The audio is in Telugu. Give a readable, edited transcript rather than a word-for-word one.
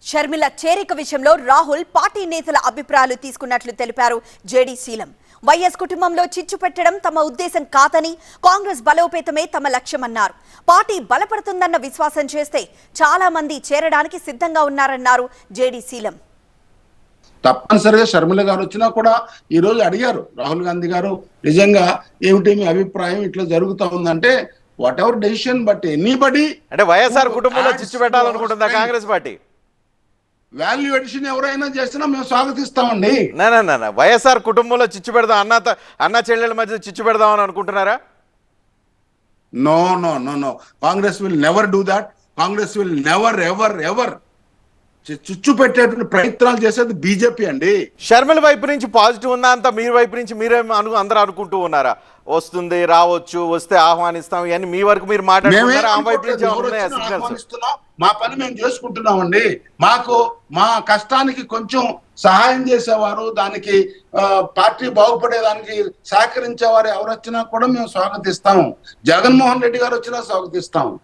షర్మిల చేరిక విషయంలో రాహుల్ పార్టీ నేతల అభిప్రాయాలు తీసుకున్నట్లు తెలిపారు జేడీ శీలం. వైఎస్ కుటుంబంలో చిచ్చు పెట్టడం తమ ఉద్దేశం కాదని, కాంగ్రెస్ బలోపేతమే తమ లక్ష్యమన్నారు. పార్టీ బలపడుతుందన్న విశ్వాసం చేస్తే చాలా మంది చేరడానికి సిద్ధంగా ఉన్నారన్నారు జేడీ శీలం. తప్పనిసరిగా షర్మిల గారు వచ్చినా కూడా ఈ రోజు అడిగారు రాహుల్ గాంధీ గారు, నిజంగా ఏమిటి మీ అభిప్రాయం, ఇట్లా జరుగుతా ఉందంటే what ever decision but anybody. అంటే వైఎస్ఆర్ కుటుంబంలో చిచ్చు పెట్టాలనుకుంటుందా కాంగ్రెస్ పార్టీ? వాల్యూ ఎడిషన్ ఎవరైనా చేసినా మేము స్వాగతిస్తామండి. వైఎస్ఆర్ కుటుంబంలో చిచ్చు పెడదాం, అన్న చెల్లెల మధ్య చిచ్చు పెడదామని అనుకుంటున్నారా? No no no no, Congress will never do that. Congress will never ever ever చిచ్చు పెట్టేటువంటి ప్రయత్నాలు చేసేది బీజేపీ అండి. షర్మిల వైపు నుంచి పాజిటివ్ ఉందా అంతా? మీ వైపు నుంచి మీరే అందరూ అనుకుంటూ ఉన్నారా వస్తుంది, రావచ్చు, వస్తే ఆహ్వానిస్తాం ఇవన్నీ మీ వరకు మీరు మాట్లాడుతున్నారా? ఆ వైపు నుంచి ఆహ్వానిస్తున్నాం, మా పని మేము చేసుకుంటున్నామండి. మాకు మా కష్టానికి కొంచెం సహాయం చేసేవారు, దానికి పార్టీ బాగుపడేదానికి సహకరించేవారు ఎవరు వచ్చినా కూడా మేము స్వాగతిస్తాము. జగన్మోహన్ రెడ్డి గారు వచ్చినా స్వాగతిస్తాము.